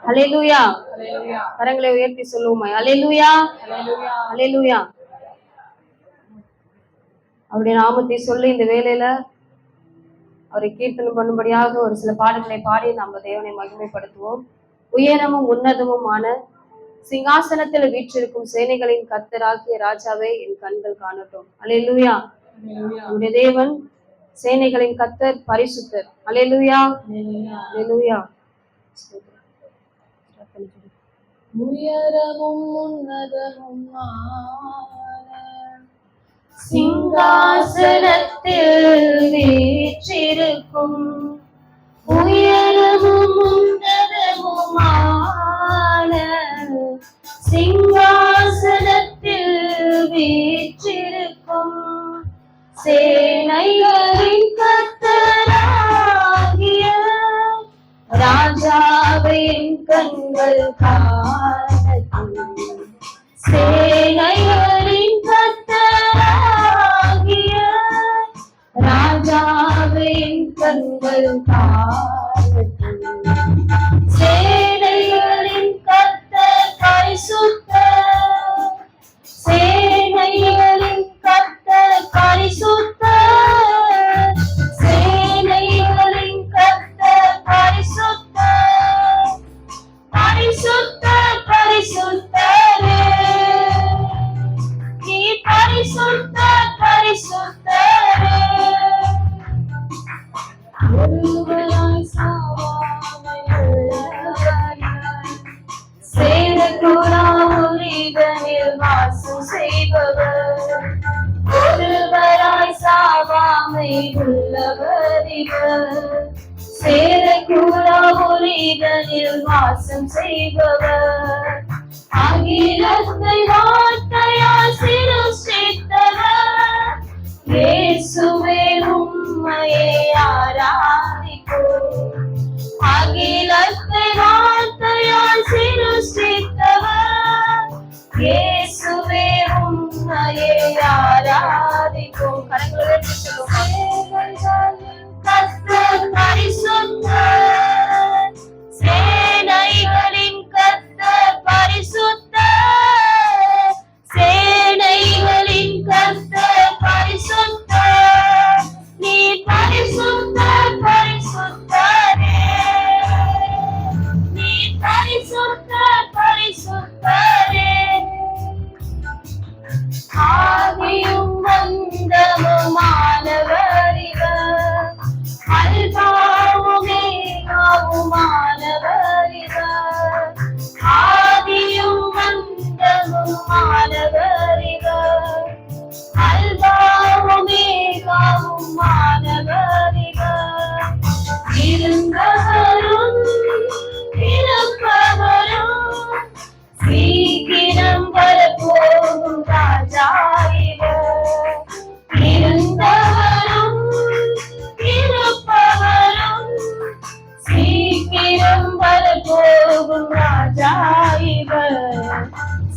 ஹல்லேலூயா. கரங்களை உயர்த்தி சொல்லுவோமா? ஹல்லேலூயா, ஹல்லேலூயா. அவருடைய நாமத்தை சொல்லி இந்த வேளையில அவரை கீர்த்தனம் பண்ணும்படியாக ஒரு சில பாடல்களை பாடி நம்ம தேவனை மகிமைப்படுத்துவோம். உயரமும் உன்னதமுமான சிங்காசனத்தில் வீற்றிருக்கும் சேனைகளின் கர்த்தராகிய ராஜாவை என் கண்கள் காணட்டும். ஹல்லேலூயா. நம்முடைய தேவன் சேனைகளின் கர்த்தர், பரிசுத்தர். ஹல்லேலூயா, ஹல்லேலூயா. உயரமும் உன்னதமும் சிங்காசனத்தில் வீற்றிருக்கும் உயரமும் உன்னதமுமான சிங்காசனத்தில் வீற்றிருக்கும் சேனைகளின் கர்த்தராகிய ராஜாவின் கண்கள் காணட்டும். சேனைகளின் கர்த்தராகிய ராஜாவின் கண்கள் காணட்டும். சேனைகளின் கர்த்தர் பரிசுத்தர், சேனைகளின் கர்த்தர் பரிசுத்தர், சேனைகளின் கர்த்தர் பரிசுத்தர், பரிசுத்தர் பரிசுத்தரே, நீ பரிசுத்தர் பரிசுத்தரே. ஒருவராய் சேரக்கூடாதனில் வாசம் செய்பவர், ஒருவராய் சாவாமை உள்ளவர் இவர். சேரக்கூடாதனில் வாசம் செய்பவர், அகிலத்தை வார்த்தையால் சிருஷ்டித்தவர். இயேசுவே உம்மையே ஆராதிப்போம். அகிலத்தை வார்த்தையால் சிருஷ்டித்தவர். இயேசுவே உம்மையே ஆராதிப்போம். கரங்களை சொல்லுவோம். கர்த்தர் பரிசுத்தர், சேனைகளின் கர்த்தர் பரிசுத்தர், சேனைகளின் கர்த்தர் பரிசுத்தர், நீ பரிசுத்தர் பரிசுத்தரே, நீ பரிசுத்தர் பரிசுத்தரே. ஆதியும் அந்தமுமானவர் இவர், அல்பாவும் ஓமெகாவுமானவர் இவர். ஆதியும் அந்தமுமானவர் இவர், அல்பாவும் ஓமெகாவுமானவர் இவர். இருந்தவரும் இருப்பவரும் சீக்கிரம் வரப்போகும் ராஜா இவர். இருந்தவரும் இருப்பவரும் சீக்கிரம் வரப்போகும் ராஜா இவர்.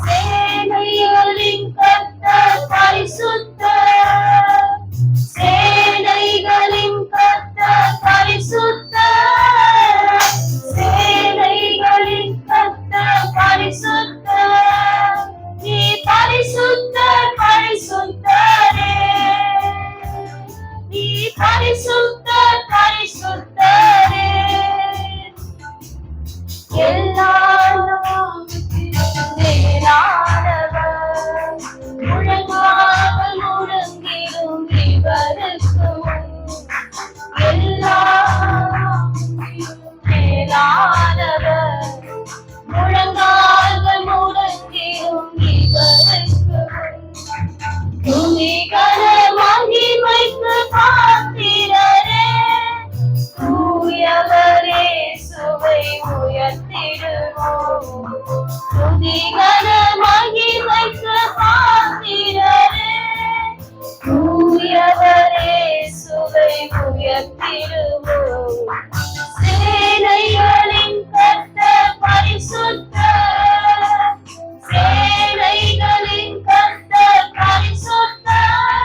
சேனைகளின் கர்த்தர் பரிசுத்தர், சேனைகளின் கர்த்தர் பரிசுத்தர், சேனைகளின் கர்த்தர் பரிசுத்தர், நீ பரிசுத்தர் பரிசுத்தரே, நீ பரிசுத்தர் பரிசுத்தரே. எல்லா மேலானவர், முழங்காமல் முழங்கிடும் இவருக்கு எல்லா மேலானவர், முழங்கால்கள் முழங்கிடும் இவருக்கு துணிகர மகிமைக்கு பாத்திரரே, தூயவரே சுவை உயர்த்திடுவோம். துணிகர மகிமைக்கு பாத்திரரே, தூயவரே சுவை உயர்த்திடுவோம். சேனைகளின் கர்த்தர் பரிசுத்தர், சேனைகளின் கர்த்தர் பரிசுத்தர்,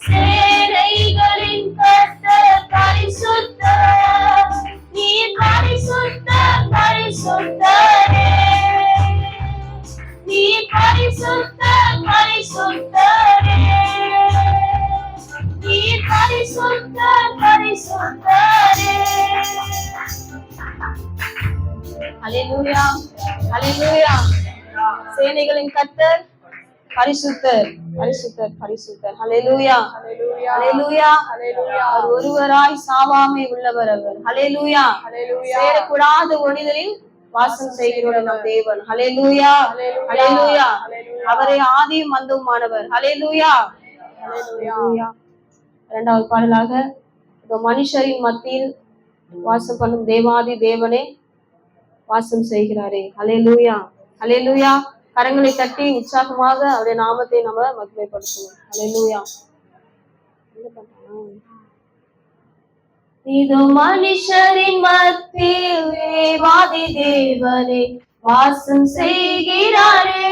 சேனைகளின் கர்த்தர் பரிசுத்தர், நீ பரிசுத்தர் பரிசுத்தரே, நீ பரிசுத்தர் பரிசுத்தரே, நீ பரிசுத்தர் பரிசுத்தரே. ஹல்லேலூயா ஹல்லேலூயா. சேனைகளின் கர்த்தர் பரிசுத்தர் பரிசுத்தர் பரிசுத்தர். ஹல்லேலூயா ஹல்லேலூயா. அவர் ஒருவராய் சாவாமை உள்ளவர் அவர். ஹல்லேலூயா. சேரக்கூடாத ஒளிதலில் வாசம் செய்கிறோம் நம் தேவன். ஹல்லேலூயா ஹல்லேலூயா. அவரே ஆதியும் அந்தவுமானவர். ஹல்லேலூயா ஹல்லேலூயா. இரண்டாவது பாடலாக, இதோ மனுஷரின் மத்தியில் வாசம் பண்ணும் தேவாதி தேவனே வாசம் செய்கிறாரே. ஹல்லேலூயா ஹல்லேலூயா. கரங்களை தட்டி உற்சாகமாக அவருடைய நாமத்தை நம்ம மகிமைப்படுத்துவோம். ஹல்லேலூயா. இதோ மனுஷரின் மத்தியில் தேவாதி தேவனே வாசம் செய்கிறாரே,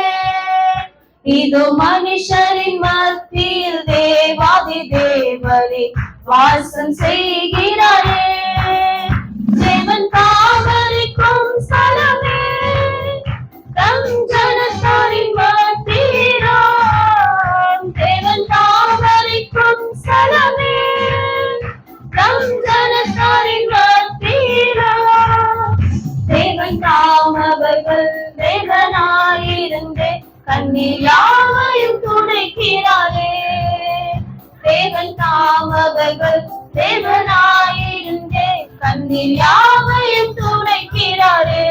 இதோ மனுஷரின் மத்தியில் தேவாதி தேவனே வாசம் செய்கிறாரே. தேவன் காவலிக்கும் ஸ்தலமே, தம் ஜனத்தாரின் மத்தியிலாம். தேவன் காவலிக்கும் ஸ்தலமே, தம் ஜனத்தாரின் மத்தியிலாம். தேவன் தாமவர்கள் தேவனாயிருந்தே கண்ணீர் யாவையும் துடைக்கிறாரே. தேவன் தாமவர்கள் தேவனாயிருந்தே கண்ணீர் யாவையும் துடைக்கிறாரே.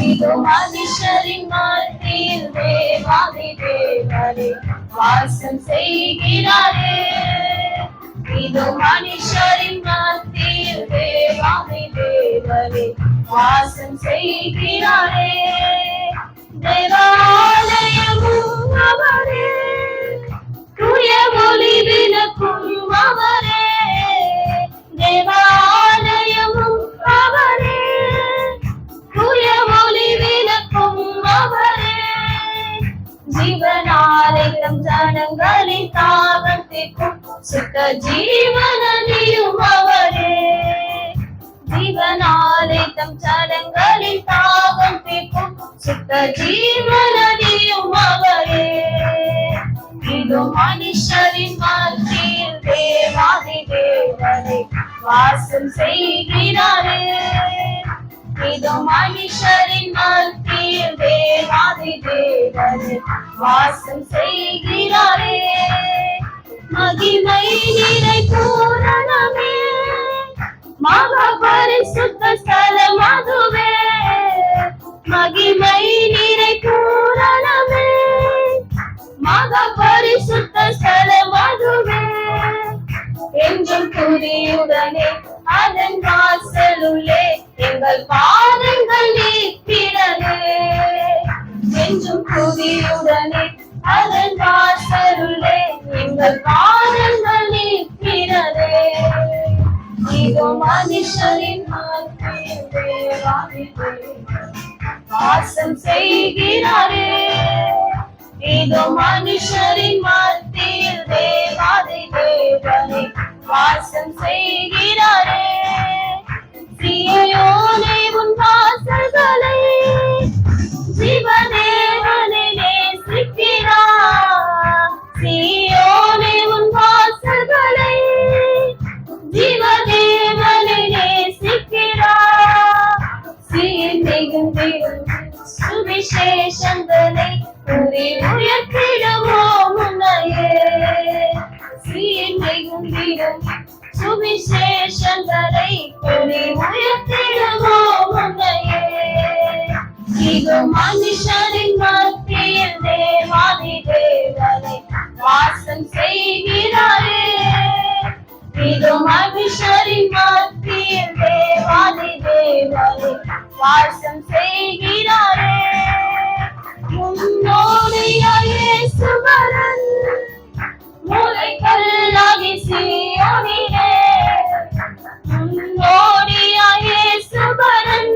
இதோ மனுஷரின் மத்தியில் தேவாதி தேவனே வாசம் செய்கிறாரே, இதோ மனுஷரின் மத்தியில் தேவாதி தேவனே வாசம் செய்கிறாரே. தேவாலயமும் அவரே, தூய ஒளி விளக்கும் அவரே. தேவாலயமும் அவரே, தூய ஒளி விளக்கும் அவரே. ஜீவனாலே தம் ஜனங்களின் தாகத்திற்கும் சுத்த ஜீவனதியும் அவரே. ஜீவனாலே தம் ஜனங்களின் தாகம் தீர்க்கும் சுத்த ஜீவனதியும் அவரே. இதோ மனுஷரின் மத்தியில் தேவாதி தேவனே வாசம் செய்கிறாரே, இதோ மனுஷரின் மத்தியில் தேவாதி தேவனே வாசம் செய்கிறாரே. மகிமை நிறை பூரணமே, மகா பரிசுத்த ஸ்தலம் அதுவே. மகிமை நிறை பூரணமே, மகா பரிசுத்த ஸ்தலம் அதுவே. என்றும் துதியுடனே அதன் வாசலுள்ளே எங்கள் பாதங்கள் நிற்கிறதே. என்றும் துதியுடனே அதன் வாசலுள்ளே எங்கள் பாதங்கள் நிற்கிறதே. இதோ மனுஷரின் மத்தியில் தேவாதி தேவனே வாசம் செய்கிறாரே, இதோ மனுஷரின் மத்தியில் தேவாதி தேவனே வாசம் செய்கிறாரே. சீயோனே உன் வாசல்களை ஜீவதேவனே நேசிக்கிறார். சீயோனே உன் வாசல்களை ஜீவதேவனே நேசிக்கிறார். சீர் மிகுந்திடும் சுவிசேஷங்களை கூறி உயர்த்திடுவோம் உன்னையே. சீர் மிகுந்திடும் சுவிசேஷங்களை கூறி உயர்த்திடுவோம் உன்னையே. இதோ மனுஷரின் மத்தியில் தேவாதி தேவனே வாசம் செய்கிறாரே, இதோ மனுஷரின் மத்தியில் தேவாதி தேவனே வாசம் செய்கிறாரே. முன்னோடியாய் இயேசுவரன் மூலைக்கல்லாகி சீயோனிலே. முன்னோடியாய் இயேசுவரன்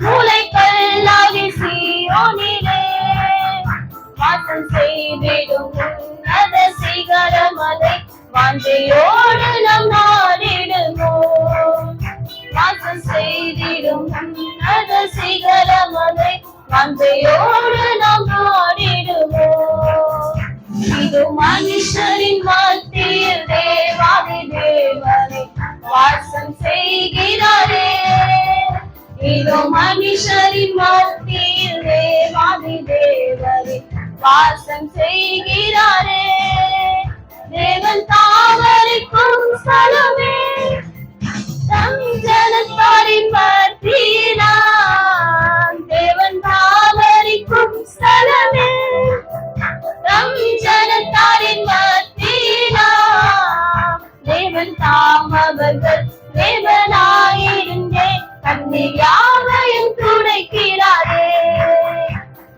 மூலைக்கல்லாகி சீயோனிலே. வாசம் செய்திடும் உன்னத சிகரம் அதை வாஞ்சையோடு நம் நாடிடுவோம். வாசம் செய்திடும் விடும் உன்னத சிகரமதை மந்தையோடு நாம் நாடிடுவோம். இது மனுஷரின் மத்தியில் தேவாதி தேவனை வாசம் செய்கிறாரே. இது மனுஷரின் மத்தியில் தேவாதி தேவனை வாசம் செய்கிறாரே. தேவன் தாவரிக்கும் ஸ்தலமே தம் ஜனத்தாரின் மத்தியிலாம். தேவன் தாவரிக்கும் ஸ்தலமே தம் ஜனத்தாரின் மத்தியிலாம். தேவன் தாம் அவர்கள் தேவனாயிருந்தே கண்ணீர் யாவையும் துடைக்கிறாரே.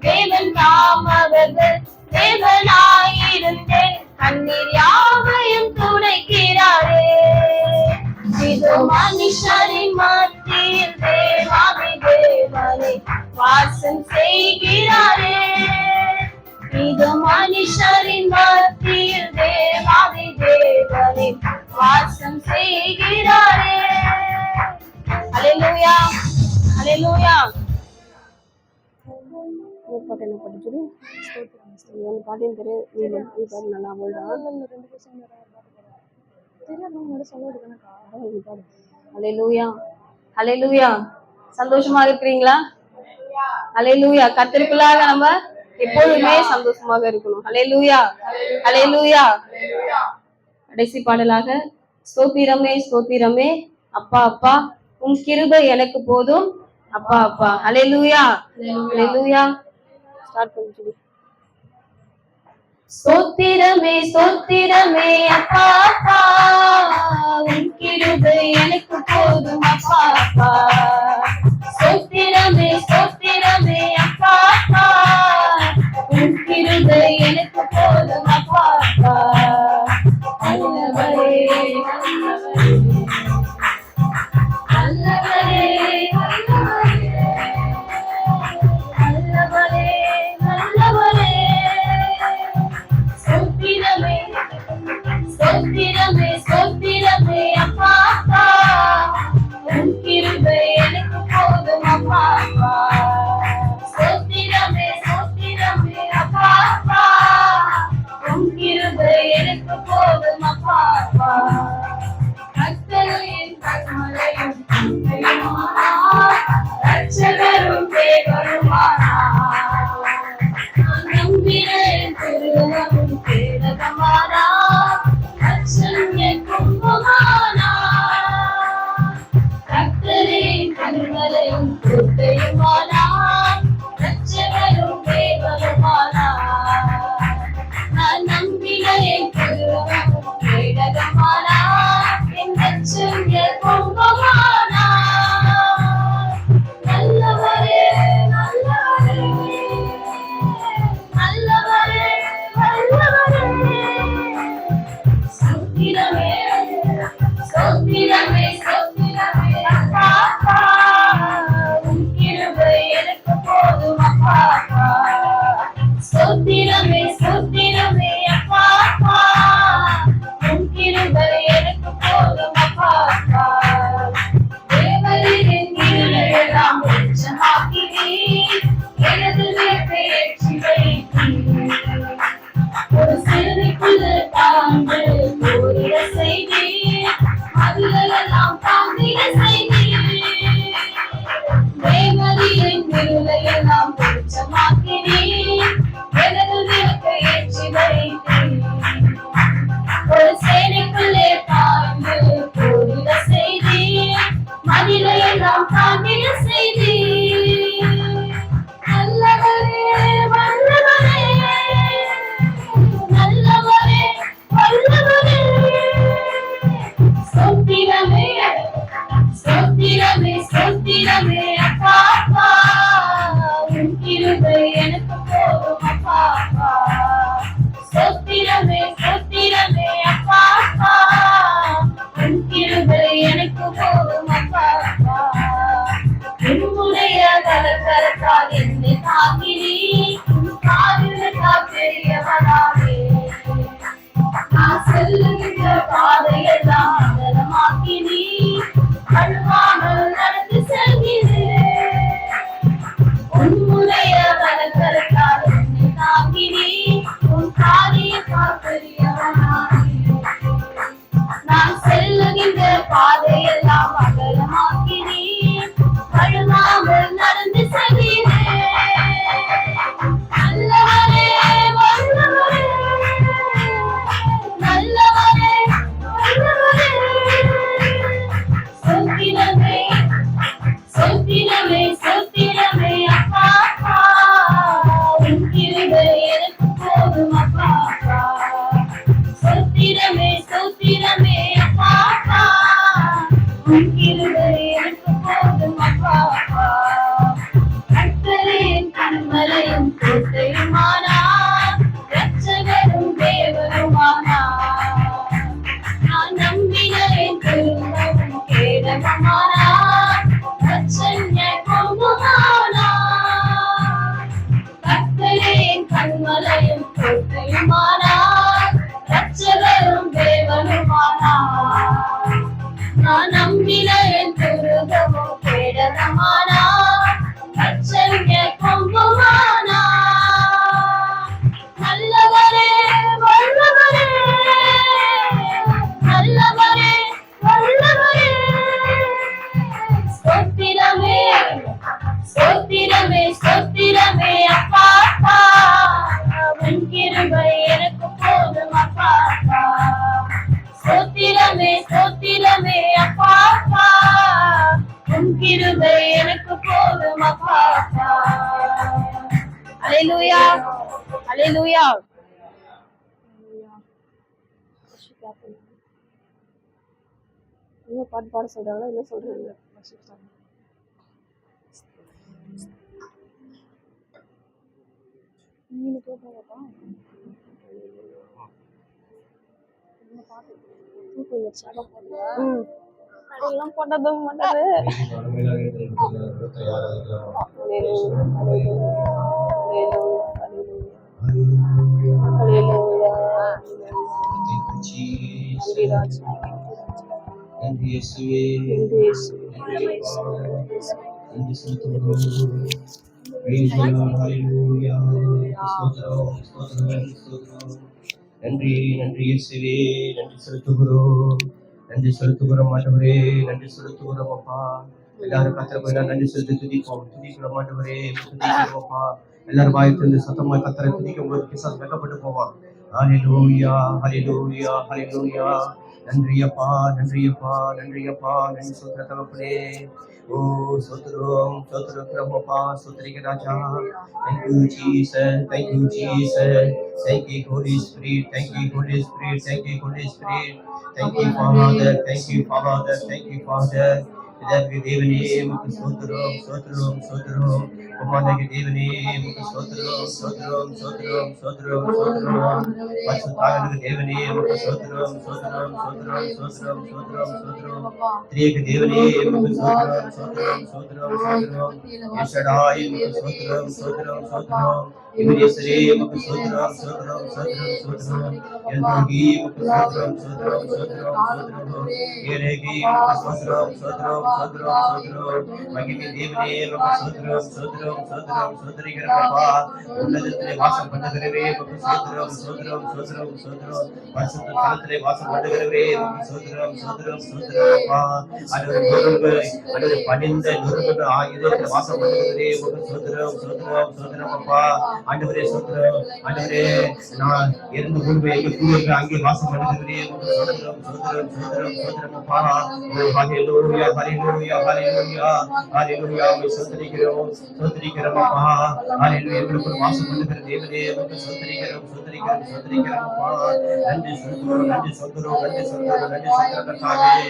தேவன் தாம் அவர்கள் தேவனாயிருந்தே கண்ணீர் யாவையும் துடைக்கிறாரே. இது மனுஷரின் மத்தியில் தேவாதி தேவனை வாசம் செய்கிறாரே. இது மனுஷரின் மத்தியில் தேவாதி தேவனை வாசம் செய்கிறாரே. அல்லேலூயா அல்லேலூயா. பாட்டின் பேரு நல்லா அல்லேலூயா அல்லேலூயா. சந்தோஷமாக இருக்கிறீங்களா? அல்லேலூயா. கர்த்தருக்குள்ளாக நம்ம எப்பொழுதுமே சந்தோஷமாக இருக்கணும். அல்லேலூயா அல்லேலூயா. கடைசி பாடலாக ஸ்தோத்திரமே ஸ்தோத்திரமே அப்பா அப்பா உன் கிருபை எனக்கு போதும் அப்பா அப்பா. அல்லேலூயா அல்லேலூயா. ஸ்டார்ட் பண்ணி ஸ்தோத்திரமே ஸ்தோத்திரமே அப்பா அப்பா உன் கிருபை எனக்கு போதும் அப்பா அப்பா. ஸ்தோத்திரமே ஸ்தோத்திரமே அப்பா அப்பா உன் கிருபை எனக்கு போதும் அப்பா அப்பா. நல்லவரே நல்லவரே நல்லவரே நல்லவரே. ஸ்தோத்திரமே ஸ்தோத்திரமே ஸ்தோத்திரமே அப்பா அப்பா உன் கிருபை எனக்கு போதும் அப்பா அப்பா. ஸ்தோத்திரமே ஸ்தோத்திரமே அப்பா அப்பா உன் கிருபை எனக்கு போதும் அப்பா அப்பா. கர்த்தரின் கண்மலையும் ரட்சகரும் தேவருமானார். நம்பினேன் திருவமும் கேடகமானார் ரட்சண்ய கும்பமானார். கர்த்தரின் கண்மலையும் கோட்டையுமானார் ரட்சகரும் தேவருமானார். நான் நம்பினேன் திருவமும் கேடகமானார் என் ரட்சண்ய கும்பமானார். நல்லவரே நல்லவரே நல்லவரே நல்லவரே. ஸ்தோத்திரமே ஸ்தோத்திரமே ஸ்தோத்திரமே அப்பா அப்பா உன் கிருபை எனக்கு போதும் அப்பா அப்பா. ஸ்தோத்திரமே ஸ்தோத்திரமே அப்பா அப்பா உன் கிருபை எனக்கு போதும் அப்பா அப்பா. தேவரின் இருளையெல்லாம் வெளிச்சமாக்கினீர் எனது வீட்டை ஏற்றி வைத்தீர். ஒரு சிறுமிக்குள்ள தாண்டு போரிட செய்தீர் அதிலெல்லாம் தாண்டிட செய்தீர். தேவரின் இருளையெல்லாம் வெளிச்சமாக்கினீர் எனது வீட்டை ஏற்றி வைத்தீர். ஒரு சேனைக்குள்ளே தாண்டு போரிட செய்தீர் மதிலையெல்லாம் தாண்டிட செய்தீர். நல்லவரே வல்லவரே நல்லவரே வல்லவரே. ஸ்தோத்திரமே ஸ்தோத்திரமே ஸ்தோத்திரமே அப்பா அப்பா உன் கிருபை எனக்கு போதும் அப்பா அப்பா. ஸ்தோத்திரமே ஸ்தோத்திரமே அப்பா அப்பா உன் கிருபை எனக்கு போதும் அப்பா அப்பா. உன்னுடைய கரத்தால் என்னை தாங்கினீர் காரியத்தால் பெரியவனாவே. நான் செல்லுகின்ற பாதையெல்லாம் அகலமாக்கினீர் அழுவாமல் நடந்து செல்கிறேன். போதும் அப்பா. அல்லேலூயா, அல்லேலூயா. என்ன பாட்டு பாட சொல்றாங்களா, என்ன சொல்றீங்க? அதெல்லாம் போட்டதும் மாட்டாரு. நன்றி நன்றி இயேசுவே, நன்றி செலுத்துகிறோம், நன்றி செலுத்துகிறோம் ஆண்டவரே, நன்றி செலுத்துகிறோம் அப்பா. எல்லாரும் கத்தரை போய் நன்றி செலுத்தி துதிப்போம், துதிக்கிறோம் ஆண்டவரே, துதிக்கிறோம் அப்பா. எல்லாரும் வாய்ப்பு சத்தமா கத்தரை துதிக்கும் போது பிசாசு வெட்கப்பட்டு போவான். ஹல்லேலூயா, ஹல்லேலூயா, ஹல்லேலூயா. நன்றி அப்பா, நன்றி அப்பா, நன்றி அப்பா, நன்றி சொல்ற தகப்பனே. ஓ சோத்ரம் சோத்ரம் அப்பா, சோத்ரிக ராஜா. Thank you Jesus, thank you Jesus, thank you Holy Spirit, thank you Holy Spirit, thank you Holy Spirit, thank you Father, thank you Father, thank you Father. இதற்கு தேவனே உமக்கு ஸ்தோத்திரம், ஸ்தோத்திரம், ஸ்தோத்திரம். உம்மானக்கு தேவனே உமக்கு ஸ்தோத்திரம், ஸ்தோத்திரம், ஸ்தோத்திரம், ஸ்தோத்திரம், ஸ்தோத்திரம். பரிசுத்தாவிக்கு தேவனே உமக்கு ஸ்தோத்திரம், ஸ்தோத்திரம், ஸ்தோத்திரம், ஸ்தோத்திரம், ஸ்தோத்திரம், ஸ்தோத்திரம். திரியேக தேவனே உமக்கு ஸ்தோத்திரம், ஸ்தோத்திரம், ஸ்தோத்திரம், ஸ்தோத்திரம். யெஷடாய் உமக்கு ஸ்தோத்திரம், ஸ்தோத்திரம், ஸ்தோத்திரம். இவரேசரே உமக்கு ஸ்தோத்திரம், ஸ்தோத்திரம், ஸ்தோத்திரம், ஸ்தோத்திரம். எல்ரோகி உமக்கு ஸ்தோத்திரம், ஸ்தோத்திரம், ஸ்தோத்திரம், ஸ்தோத்திரம். ஏலேகி உமக்கு ஸ்தோத்திரம், ஸ்தோத்திரம், ஸ்தோத்திரம், ஸ்தோத்திரம். மகிமை தேவனே உமக்கு ஸ்தோத்திரம், ஸ்தோத்திரம், ஸ்தோத்திரம், ஸ்தோத்திரிக்கிறப்பா. உன்னதத்திலே வாசம் பண்ணுகிறவே உமக்கு ஸ்தோத்திரம், ஸ்தோத்திரம், ஸ்தோத்திரம், ஸ்தோத்திரம். பரிசுத்த ஸ்தலத்திலே வாசம் பண்ணுகிறவே உமக்கு ஸ்தோத்திரம், ஸ்தோத்திரம், ஸ்தோத்திரப்பா. அது பணிந்த நுறுங்க இதயத்தில் வாசம் பண்ணுகிறவே உமக்கு ஸ்தோத்திரம், ஸ்தோத்திரம், ஸ்தோத்திரப்பா. ஆண்டவரே ஸ்தோத்திரம், ஆண்டவரே நான் இருந்து முன்பு எங்க கூறுங்க அங்கே வாசம் பண்ணுகிறவே உமக்கு ஸ்தோத்திரம், ஸ்தோத்திரம், ஸ்தோத்திரம், ஸ்தோத்திரப்பா. ஹல்லேலூயா, ஹல்லேலூயா, ஹல்லேலூயா, ஹல்லேலூயா. உம்மை ஸ்தோத்திரிக்கிறோம், ஸ்தோத்திரிக்கிறோம் அப்பா. ஹல்லேலூயா. எங்களுக்கு வாசம் பண்ணுகிற தேவனே உமக்கு ஸ்தோத்திரிக்கிறோம், ஸ்தோத்திரிக்கிறோம், ஸ்தோத்திரிக்கிறோம் அப்பா. நன்றி சொல்கிறோம், நன்றி சொல்கிறோம், நன்றி சொல்கிறோம், நன்றி சொல்கிறோம் கர்த்தாவே.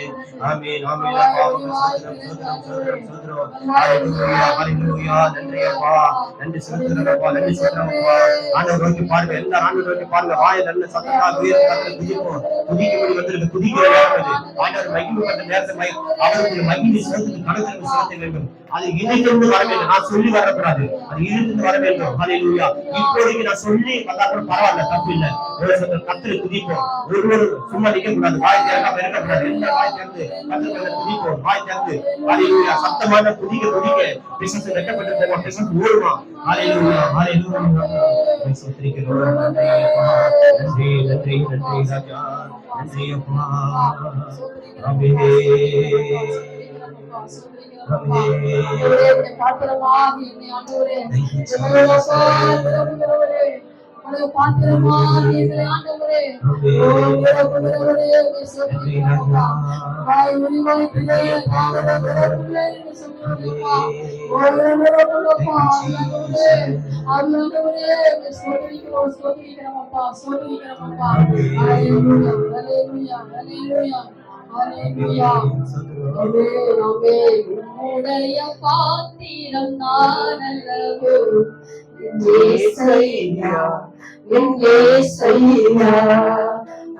ஆமென், ஆமென் அப்பா. உமக்கு ஸ்தோத்திரம், ஸ்தோத்திரம், ஸ்தோத்திரம், ஸ்தோத்திரம். ஹல்லேலூயா, ஹல்லேலூயா. நன்றி அப்பா, நன்றி சொல்கிறோம் அப்பா, நன்றி சொல்கிறோம் அப்பா. ஆண்டவர் நோக்கி பாருங்க, எல்லா ஆண்டவர் நோக்கி பாருங்க. வாயை நல்ல சத்தமா உயர்த்தி கர்த்தரை துதிப்போம். துதிக்கும்படி வந்திருக்கு, துதிக்கிற நேரம் இது. ஆண்டவர் மகிமைப்பட்ட நேரத்தை அவருக்கு மகிமை சேர்த்து கடத்திற்கு செலுத்த வேண்டும். அது இணைந்து வர வேண்டும். நான் சொல்லி வரக்கூடாது, அது இழுத்து வர வேண்டும். ஹல்லேலூயா. இப்போதைக்கு நான் சொல்லி வந்தா கூட பரவாயில்ல, தப்பு இல்லை. கர்த்தரை துதிப்போம். ஒருவர் சும்மா நிற்க கூடாது, வாய் திறக்காம இருக்கக்கூடாது. எல்லா வாய் திறந்து கர்த்தரை துதிப்போம், வாய் திறந்து. ஹல்லேலூயா. சத்தமான துதிக்க துதிக்க பிசாசு வெட்டப்பட்டு போவான், பிசாசு ஓடுவான். ஹல்லேலூயா, ஹல்லேலூயா. ஸ்தோத்திரிக்கிறோம். நன்றி அப்பா, நன்றி, நன்றி, நன்றி ராஜா, நன்றி அப்பா. ஆமென். உம்முடைய பாத்திரம் நான் அல்லவோ இயேசையா, இயேசையா.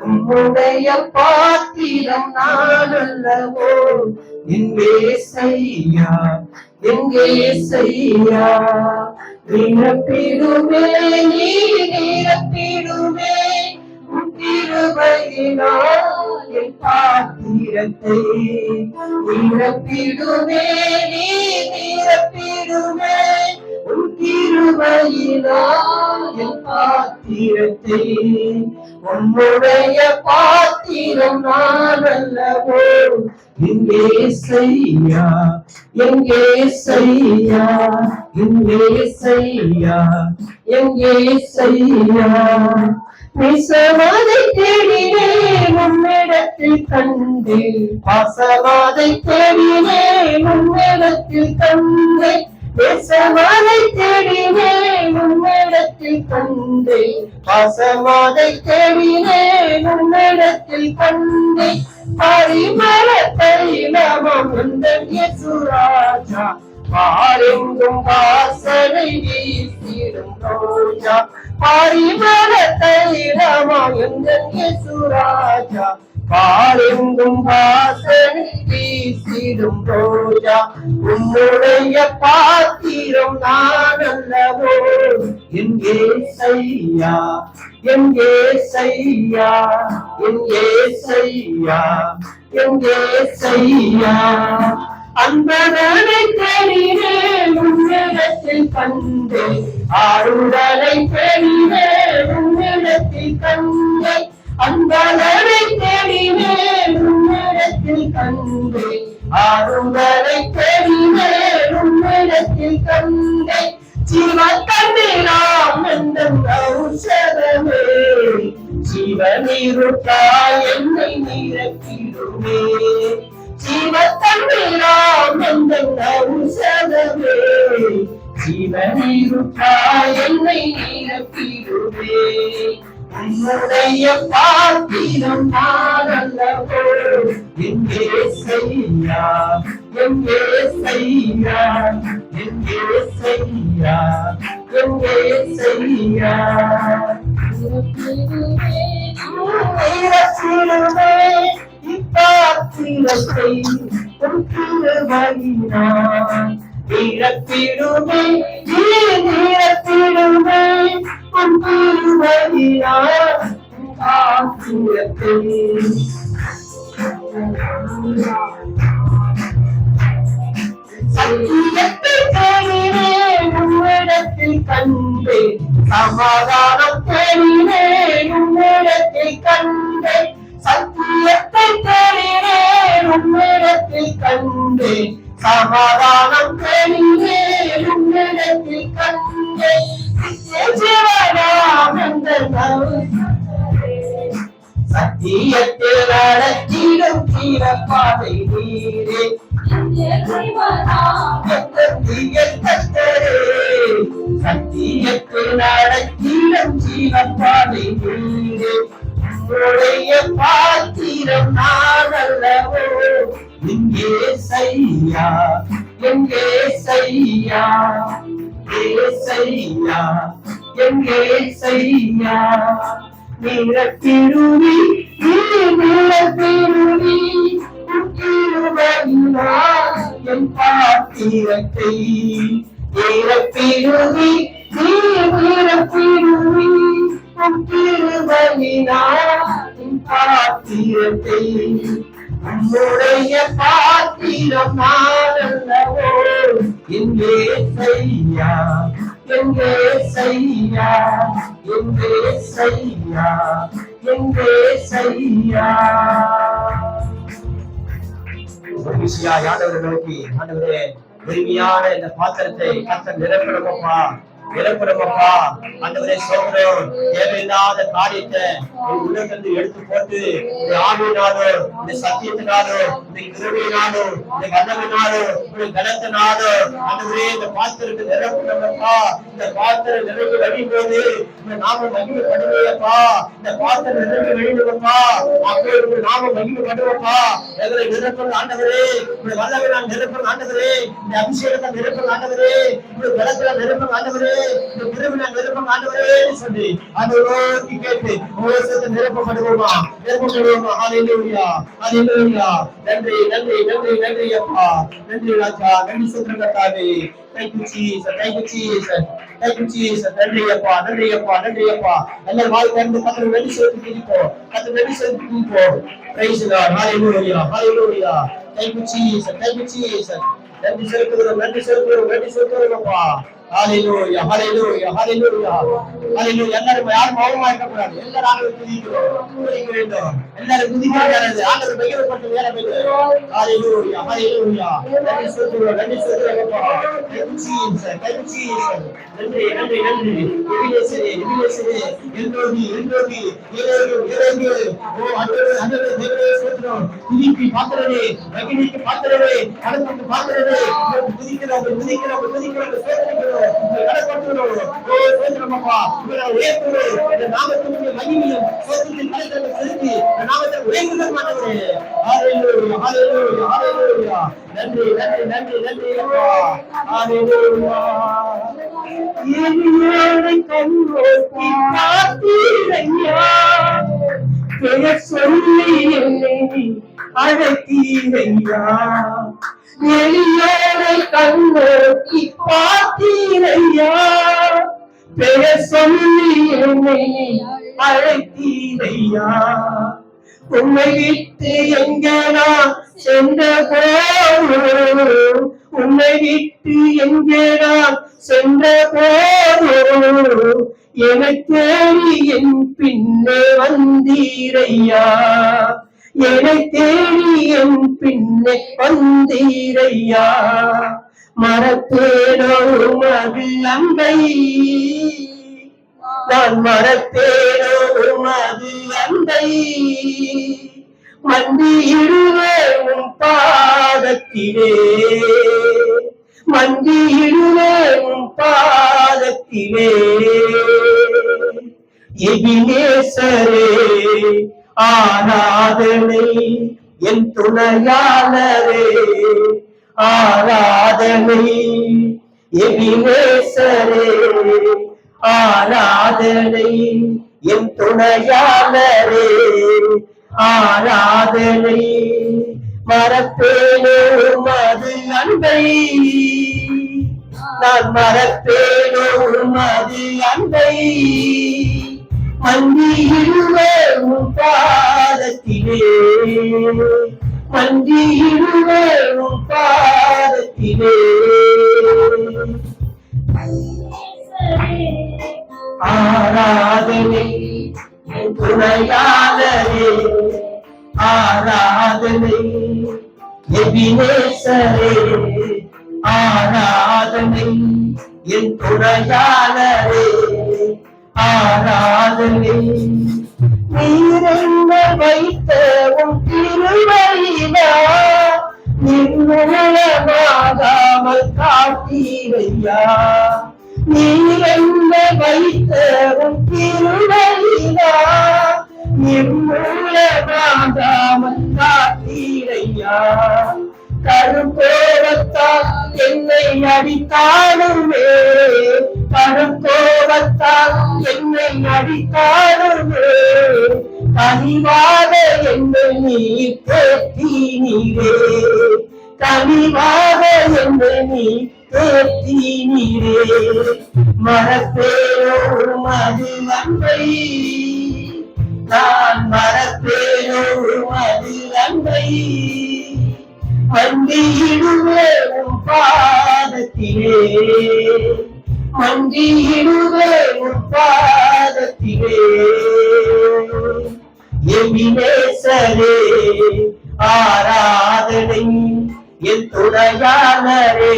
உம்முடைய பாத்திரம் நான் அல்லவோ இயேசையா, இயேசையா. நிரப்பிடுவே நீ நிரப்பிடுவே உன் கிருபையினால் என் பாத்திரத்தை. நிரப்பிடுவே நீ நிரப்பிடுவே உன் கிருபையினால் என் பாத்திரத்தை. உம்முடைய பாத்திரம் நான் அல்லவோ இயேசையா, இயேசையா, இயேசையா, இயேசையா. விசவாதை தேடினேன் உம்மிடத்தில் கண்டேன், பாசவாதை தேடினேன் உம்மிடத்தில் கண்டேன். தேசமாதை தேடினேன் உன்னிடத்தில் கண்டேன், பாசமாதை தேடினேன் உன்னிடத்தில் கண்டேன், பரிமள தைலமாம் எந்தன் இயேசு ராஜா, பாரெங்கும் வாசனை வீசிடும் ரோஜா, பரிமள தைலமாம் எந்தன் இயேசு ராஜா, பாரெங்கும் வாசனை வீசிடும் ரோஜா, உன்னுடைய பாத்திரம் நான் அல்லவோ, என் ஏசையா, என் ஏசையா, என் ஏசையா, என் ஏசையா, அன்பதனை தேடினேன் உன்னிடத்தில் கண்டேன், ஆறுதலை தேடினேன் உன்னிடத்தில் கண்டேன், அன்பதனை தேடினேன் உன்னிடத்தில் கண்டேன், ஆறுதலை தேடினேன் உன்னிடத்தில் கண்டேன், ஜீவத்தண்ணீராம் எந்தன் ஔஷதமே, ஜீவநீருக்காய் என்னை நிரப்பிடுமே, ஜீவத்தண்ணீராம் எந்தன் ஔஷதமே, ஜீவநீருக்காய் என்னை நிரப்பிடுமே, உன்னுடைய பாத்திரம் நான் அல்லவோ, என் ஏசையா, என் ஏசையா, என் ஏசையா, என் ஏசையா, நிரப்பிடுமே இப்பாத்திரத்தை உன் கிருபையினால், நிரப்பிடுமே நிரப்பிடுமே உன் கிருபையினால் பாத்திரத்தை, சத்தியத்தை தேடினேன் உன்னிடத்தில் கண்டேன், சமாதானம் தேடினேன் உன்னிடத்தில் கண்டேன், சத்தியத்தை தேடினேன் உன்னிடத்தில் கண்டேன், சமாதானம் தேடினேன் உன்னிடத்தில் கண்டேன், ஜீவனாம் எந்தன் சத்தியத்தில் நடத்திடும் ஜீவப்பாதை நீரே, சத்தியத்தில் நடத்திடும் ஜீவப்பாதை நீரே, உன்னுடைய பாத்திரம் நான் அல்லவோ, எங்கே செய்யா, எங்கே செய்யா, ஏசையா, எங்கே செய்யா, நிரப்பிடுவி நிரப்பிடுவி கிருபையினால் என் பாத்திரத்தை, நிரப்பிடுவி நிரப்பிடுவி கிருபையினால் என் பாத்திரத்தை, உன்னுடைய பாத்திரம் நான் அல்லவோ, என் ஏசையா, என் ஏசையா, என் ஏசையா, என் ஏசையா. ஆண்டவரை நோக்கி, ஆண்டவரே உரிமையான இந்த பாத்திரத்தை கர்த்தர் நிரப்பணுமப்பா, நிரப்பணுமப்பா, ஆண்டவரே சோதரம் தேவையில்லாத காரியத்தை உள்ளத்திலிருந்து எடுத்து போட்டு இந்த ஆவியினாலோ இந்த சத்தியத்தினாலோ இந்த கிருபையினாலோ இந்த வல்லமையினாலோ இந்த கனத்தினாலோ ஆண்டவரே இந்த பாத்திரத்தை நிரப்பணுமப்பா, இந்த பாத்திரம் நிரம்பி வழிபோது இந்த நாம மகிமைப்படுவேப்பா, இந்த பாத்திரம் நிரம்பி வழிபடுவப்பா, அப்போது நாம மகிமைப்படுவப்பா, எங்களை நிரப்பணும் ஆண்டவரே, இந்த வல்லமை நான் நிரப்பணும் ஆண்டவரே, இந்த அபிஷேகத்தை நிரப்பணும் ஆண்டவரே, இந்த பலத்துல நிரப்பணும் ஆண்டவரே, இந்த கிருபையில நிரப்பணும் ஆண்டவரே சொல்லி ஆண்டவரோடு கேட்டு உபவாசத்தை நிரப்பப்படுவோமா, நிரப்பப்படுவோமா. ஹல்லேலூயா, ஹல்லேலூயா. நன்றி நன்றி நன்றி நன்றி அப்பா, நன்றி ராஜா, நன்றி சுத்திரகர்த்தாவே. Thank you Jesus, thank you Jesus, thank you Jesus. நன்றி அப்பா, நன்றி அப்பா, நன்றி அப்பா. எல்லாரும் வாய் திறந்து கர்த்தரை நன்றி சொல்லி துதிப்போம், கர்த்தரை நன்றி சொல்லி துதிப்போம். Praise the Lord, hallelujah, hallelujah. Thank you Jesus, thank you Jesus. நன்றி செலுத்துகிறோம், நன்றி செலுத்துகிறோம், நன்றி செலுத்துகிறோம் அப்பா. ஹல்லேலூயா, ஹல்லேலூயா, ஹல்லேலூயா, ஹல்லேலூயா. எல்லாரும் யாரும் மௌனமா இருக்க கூடாது, எல்லாரும் ஆண்டவரை துதிக்க வேண்டும், எல்லாரும் துதிக்கிறது ஆண்டவர் மகிமைப்பட்டு வேற வேண்டும். ஹல்லேலூயா, ஹல்லேலூயா. நன்றி செலுத்துகிறோம், நன்றி செலுத்துகிறோம் அப்பா. நன்றி நன்றி நன்றி. எபினேசரே எபினேசரே எல்லோரி எல்லோரி ஏலேகு ஏலேகு. ஓ ஆண்டவரே ஆண்டவரே தேவனே ஸ்தோத்திரம். துதிக்கு பாத்திரரே, மகிமைக்கு பாத்திரரே, கடவுளுக்கு பாத்திரரே. துதிக்கிறோம் துதிக்கிறோம் துதிக்கிறோம் ஸ்தோத்திரிக்கிறோம். கடவுளுக்கு ஓ ஸ்தோத்திரம் அப்பா. உங்களை உயர்த்துகிறோம். இந்த நாமத்துக்கு மகிமையும் ஸ்தோத்திரத்தின் கரங்களை செலுத்தி இந்த நாமத்தை உயர்த்துகிறோம் ஆண்டவரே. ஹalleluya ஹalleluya ஹalleluya. நன்றி நன்றி நன்றி நன்றி அப்பா. ஹalleluya. எளியோரை கண்ணோக்கி பார்த்தீரையா, பெயர் சொல்லி என்னை அழைத்தீரையா. எளியோரை கண்ணோக்கி பார்த்தீரையா, பெயர் சொல்லி என்னை அழைத்தீரையா. உன்னை விட்டு எங்க நான் சென்ற போது, உன்னை விட்டு எங்கே நான் சென்ற போது, என்னை தேடி என் பின்னே வந்தீரையா. என்னை தேடி என் பின்னே வந்தீரையா. மறப்பேனோ உமது அன்பை, நான் மறப்பேனோ உமது அன்பை. மண்டியிடுவேன் உன் பாதத்திலே, மண்டியிடுவேன் உன் பாதத்திலே. எபினேசரே ஆராதனை, என் துணையாளரே ஆராதனை. எபினேசரே ஆராதனை, என் துணையாளரே ஆராதனை. மறப்பேனோ உமது அன்பை, நான் மறப்பேனோ உமது அன்பை. மண்டியிடுவேன் உன் பாதத்திலே, மண்டியிடுவேன் உன் பாதத்திலே. ஆராதனை என் துணையாளரே ஆராதனை. எபினேசரே ஆராதனை, என் துணையாளரே ஆராதனை. நீரென்ன வைத்த உன் திருவழியிலா, நிர்மூலமாகாமல் காத்தீரையா. நீரென்ன வைத்த உன் திருவழியிலா, நிர்மூலமாகாமல் காத்தீரையா. கருங்கோபத்தால் என்னை அடித்தாலுமே, கருங்கோபத்தால் என்னை அடித்தாலுமே, கனிவாக என்னை நீர் தேற்றினீரே. கனிவாக என்னை நீர் தேற்றினீரே. மறப்பேனோ உமது அன்பை, நான் மறப்பேனோ உமது அன்பை. மண்டியிடுவேன் உன் பாதத்திலே, மண்டியிடுவேன் உன் பாதத்திலே. எபினேசரே ஆராதனை, என் துணையாளரே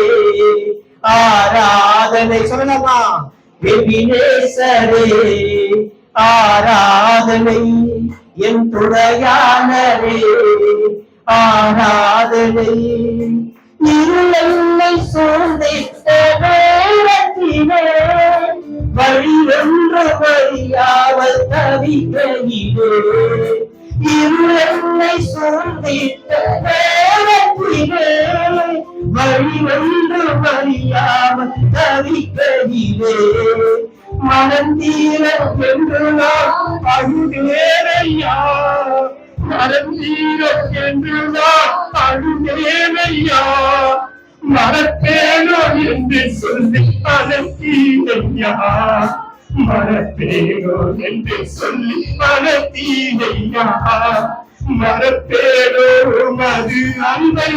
ஆராதனை. சொல்லலாமா? எபினேசரே ஆராதனை, என் துணையாளரே ஆராதனை. இருளை சூழ்ந்திட்ட நேரத்திலே, வழி ஒன்று வழியாமல் தவிக்கையிலே. இருளை சூழ்ந்திட்ட நேரத்திலே, வழி ஒன்று வழியாமல் தவிக்கையிலே. மனந்தீரம் என்று நான் அழுதேனையா, மறந்தீரம் என்று நான் அழுதேனையா. மறப்பேனோ என்று சொல்லி மறந்தீரையா, மறப்பேனோ என்று சொல்லி மறந்தீரையா. மறப்பேனோ உமது அன்பை,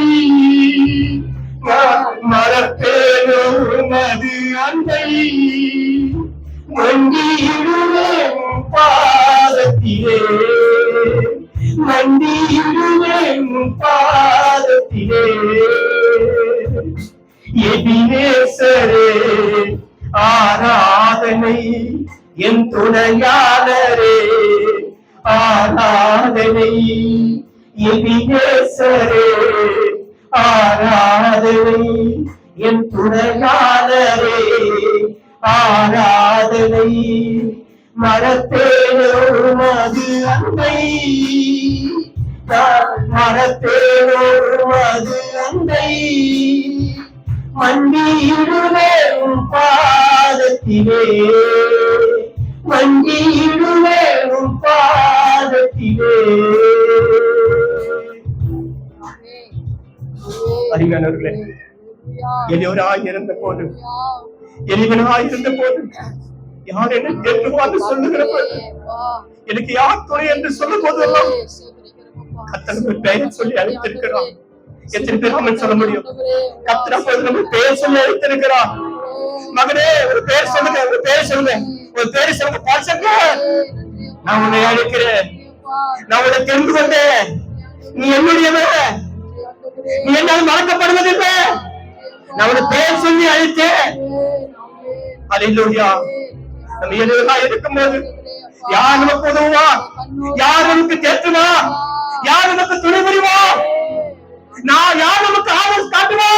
மறப்பேனோ உமது அன்பை. மண்டியிடுவேன் பாதத்திலே, மண்டியிடுவேன் பாதத்திலே. எபினேசரே ஆராதனை, என் துணையாளரே ஆராதனை. எபினேசரே ஆராதனை, என் துணையாளரே ஆராதனை. மரத்தேனோடும் அது அன்பை, மரத்தேனோடும் அது அன்பை. மண்டியிடுவே உன் பாதத்திலே, மண்டியிடுவே உன் பாதத்திலே. அறிஞர்களே, எளியவராய் இருந்த போது, எளிவனாய் இருந்த போது யார் என்ன தேற்றுவான்னு சொல்லுகிற போது, எனக்கு யார் துணை என்று சொல்லும் போதெல்லாம் கர்த்தர் பெயர் சொல்லி அழைத்திருக்கிறான். எத்தனை பேர் அவன் சொல்ல முடியும்? கர்த்தர் நம்ம பெயர் சொல்லி அழைத்திருக்கிறான். மகனே, ஒரு பெயர் சொல்லுங்க, ஒரு பெயர் சொல்லுங்க, ஒரு பெயர் சொல்லுங்க. பாசங்க, நான் உன்னை அழைக்கிறேன், நான் உன்னை தெரிந்து கொண்டேன், நீ என்னுடையவன், நீ என்னால் மறக்கப்படுவதில்லை. நான் உன்னை பெயர் சொல்லி அழைத்தேன். அல்லேலூயா. நம்ம எதுவா இருக்கும்போது யார் நமக்கு உதவுவா? யார் நமக்கு தேற்றுவா? யார் நமக்கு துணை புரிவா? நான் யார் நமக்கு ஆதரவு காட்டுவா?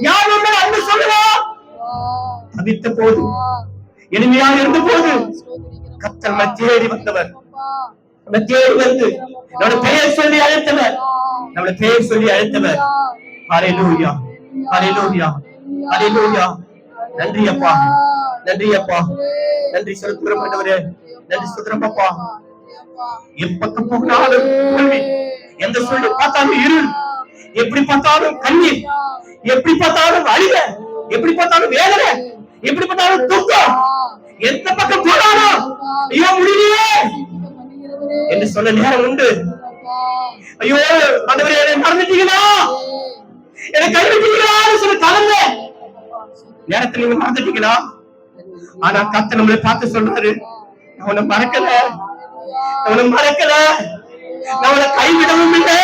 யார் நம்ம அன்பு சொல்லுவா? தவித்த போது, எளிமையாக இருந்த போது கர்த்தர் நம்மை தேடி வந்தவர், நம்மை தேடி வந்து நம்முடைய பெயர் சொல்லி அழைத்தவர், நம்முடைய பெயர் சொல்லி அழைத்தவர். அல்லேலூயா, அல்லேலூயா, அல்லேலூயா. நன்றி அப்பா, நன்றி அப்பா, நன்றி செலுத்துகிறோம் ஆண்டவரே, நன்றி செலுத்துகிறோம் அப்பா. எப்பக்கம் போனாலும் தோல்வி, எந்த சூழ்நிலை பார்த்தாலும் இருள், எப்படி பார்த்தாலும் கண்ணீர், எப்படி பார்த்தாலும் அழிக, எப்படி பார்த்தாலும் வேதனை, எப்படி பார்த்தாலும் துக்கம், எந்த பக்கம் போனாலும் ஐயோ முடியலையே என்று சொல்ல நேரம் உண்டு. ஐயோ ஆண்டவரே, என்னை மறந்துட்டீங்களா, என்னை கைவிட்டீங்களா சொல்ல கலந்த நேரத்தில் நீங்க மறந்துட்டீங்களா? ஆனா கர்த்தர் நம்மளை பார்த்து சொல்றாரு, நான் உன்னை மறக்கல, நான் உன்னை மறக்கல, நான் உன்னை கைவிடவும் இல்லை,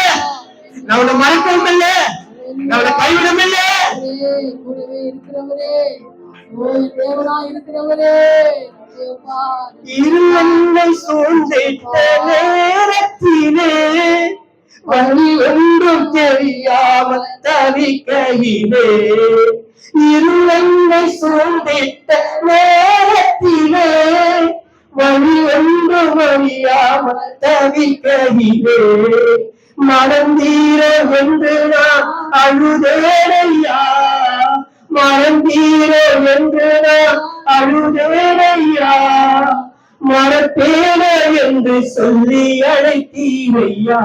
நான் உன்னை மறக்கவும் இல்லை, நான் உன்னை கைவிடவும் இல்லை. இருளை சூழ்ந்திட்ட நேரத்திலே வழி ஒன்றும் தெரியாமல் தவிக்கையிலே, இருளை சூழ்ந்திட்ட நேரத்திலே வழி ஒன்றும் அறியாமல் தவிக்கையிலே, மறந்தீர என்று நான் அழுதேனையா, மறந்தீர என்று நான் அழுதேனையா, மறப்பேன என்று சொல்லி அழைத்தீரையா,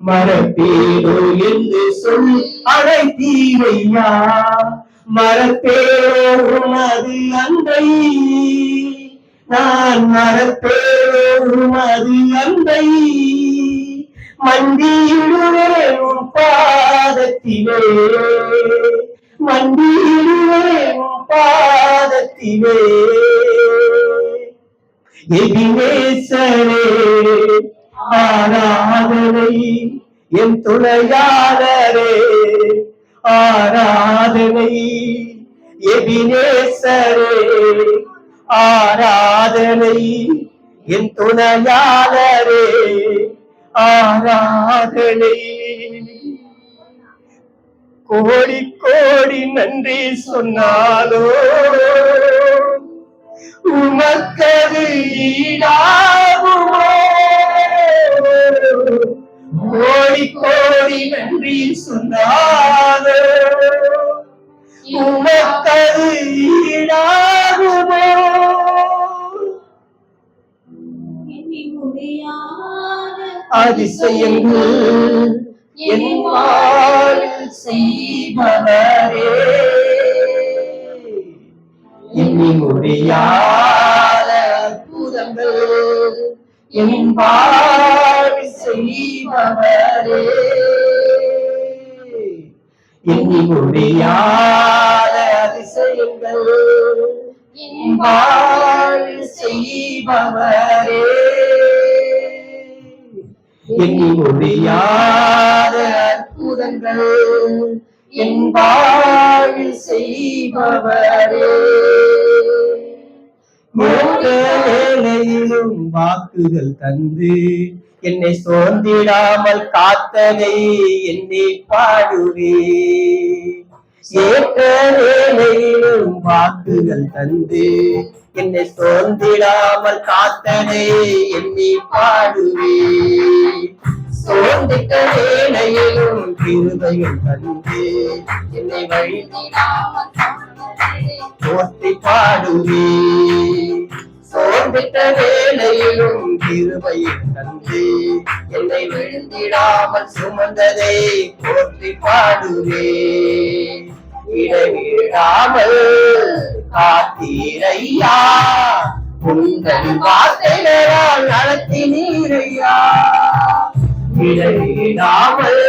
மறப்பேனோ என்று சொல்லி அழைத்தீரையா, மறப்பேனோ உமது அன்பை, நான் மறப்பேனோ உமது அன்பை. மண்டியிடுவே உன் பாதத்திலே, மண்டியிடுவே உன் பாதத்திலே. எபினேசரே ஆராதனை, என் துணையாளரே ஆராதனை. எபினேசரே ஆராதனை, என் துணையாளரே ஆராதனை. கோடி கோடி நன்றி சொன்னாலோ உமக்கது ஈடாகுமோ? கோடி கோடி நன்றி சொன்னாலோ உமக்கது ஈடாகுமோ? அதிசயங்கள் என் வாழ்வில் செய்பவரே, எண்ணி முடியாத அற்புதங்கள் என் வாழ்வில் செய்பவரே, எண்ணி முடியாத அதிசயங்கள் என் வாழ்வில் செய்பவரே, எண்ணி முடியாத அற்புதங்கள் என் வாழ்வில் செய்பவரே. மூத்த வேளையிலும் வாக்குகள் தந்து என்னை சோர்ந்திடாமல் காத்ததை என்னை பாடுவே. ஏற்ற வேளையிலும் வாக்குகள் தந்து என்னை சோர்ந்திடாமல் காத்ததை என்னை பாடுவே. சோர்ந்திட்ட வேளையிலும் கிருபைகள் தந்து என்னை போற்றி பாடுவே. சோர்ந்திட்ட வேளையிலும் கிருபைகள் தந்து என்னை விழுந்திடாமல் சுமந்ததை போற்றி பாடுவே. இடைவிடாமல் காத்தீரையா, உங்கள் வார்த்தைகளால் நடத்தினீரையா. இடைவிடாமல்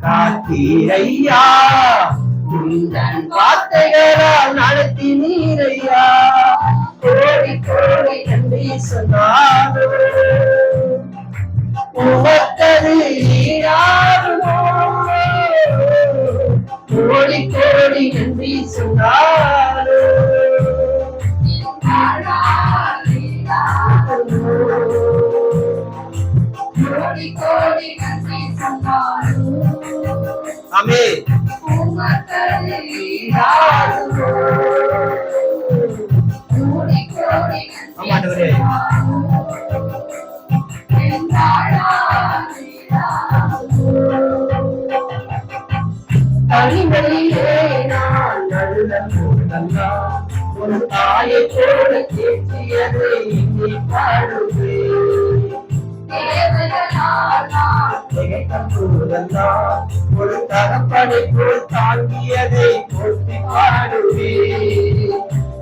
காத்தீரையா, உங்கள் வார்த்தைகளால் நடத்தினீரையா. கோடி கோடி நன்றி சொன்னாலும் உமக்கது ஈடாகுமோ. கோடி கோடி நன்றி சொன்னாலும் கோடி கோடி நன்றி சொன்னாலும் ஆமென். உமக்கது ஈடாகுமோ. கோடி கோடி நன்றி ஆமாண்டவரே. தனிமையிலே நான் நடுல போதெல்லாம் ஒரு தாயை போல கேட்டியதை எண்ணி பாடுவேன். திகைத்த போதெல்லாம் ஒரு தகப்பனை போல் தாங்கியதை போற்றி பாடுவேன்.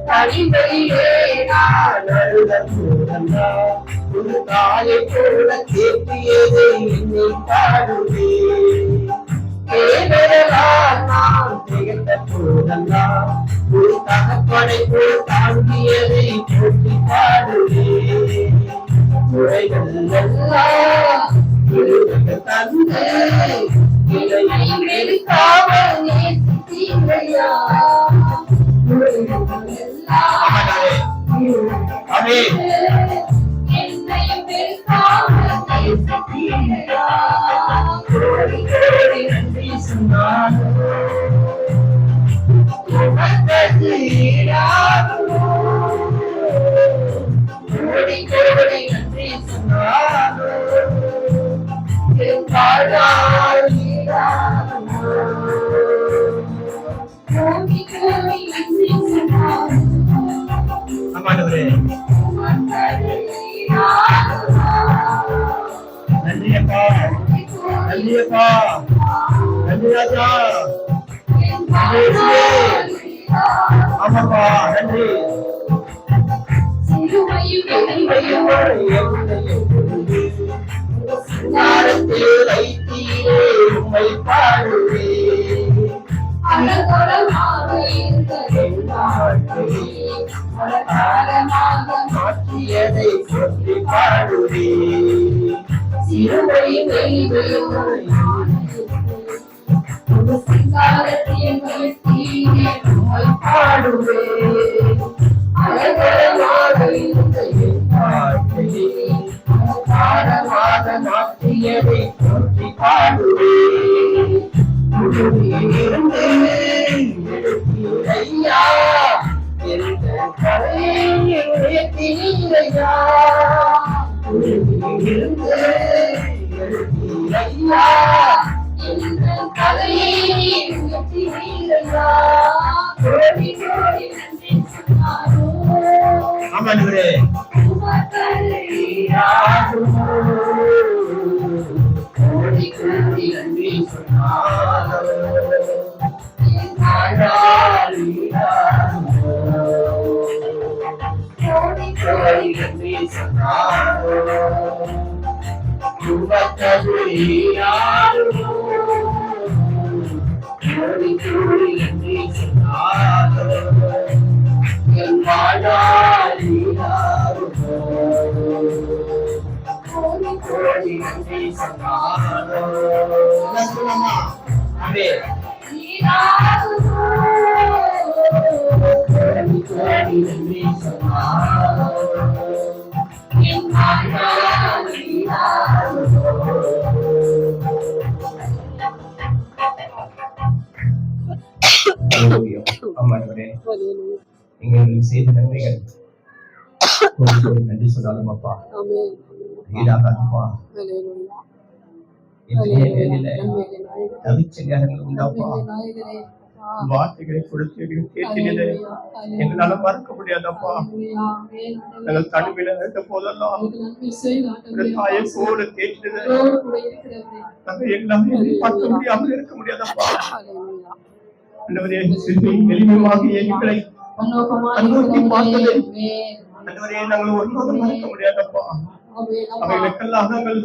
தனிமையிலே நான் நடுல போதெல்லாம் ஒரு தாயை போல கேட்டியதை எண்ணி பாடுவேன். நான் திகழ்ந்த போதெல்லாம் ஒரு தகப்பனை போல் தாங்கியதை போற்றி பாடுவேன். முறைகள் எல்லாம் தந்து இதை வெறுக்காமல் நேசித்தீரையா. என்னையும் வெறுக்காமல் நேசித்தீரையா. கோடி கோடி நன்றி சொன்னாலும் உமக்கது ஈடாகுமோ. கோடி கோடி நன்றி சொன்னாலும் என் வாழ்நாள் ஈடாகுமோ. கோடி கோடி நன்றி சொன்னாலும் ஆமாண்டவரே. உமக்கது ஈடாகுமோ. நன்றி அப்பா, நன்றி அப்பா, நன்றி ராஜா, ஆமாப்பா நன்றி. வைத்தீரே உம்மை பாடுவே. மாற்றியதை போற்றி பாடுவே. சிறுமை பாடுவே. மாற்றியதை போற்றி பாடுவே. ஐயா என்ற கரையை உயர்த்தினீரையா. ஐயா என்ற கரையை உயர்த்தினீரையா. கோடி கோடி நன்றி சொன்னாலும் ஆமாண்டவரே. கோடி கோடி நன்றி சொன்னாலும் கோடி கோடி நன்றி சொன்னாலும் உமக்கது ஈடாகுமோ. கோடி கோடி நன்றி சொன்னாலும் என் வாழ்நாள் ஈடாகுமோ. கோடி கோடி நன்றி சொன்னாலும் ஆமென். ஆமாண்டவரே, எங்களுக்கு செய்த நன்மைகள் கோடி நன்றி சொன்னாலும் அப்பா ஈடாகாதுப்பா. இன்றைய வேலையில தவிச்ச நேரங்கள் உண்டாப்பா. வார்த்தைகளை கொடுத்து கேட்கிறது எங்களால மறக்க முடியாதப்பா. நாங்கள் தனிமையில இருந்த போதெல்லாம் தாயை கூட கேட்கிறது நாங்கள் எங்களால பார்க்க முடியாமல் இருக்க முடியாதப்பா. எளிமையாகிய எங்களை அனுபவத்தை பார்த்தது அன்றுவரே நாங்கள் ஒன்றும் மறக்க முடியாதப்பா. அவைகளுக்கெல்லாம் நாங்கள்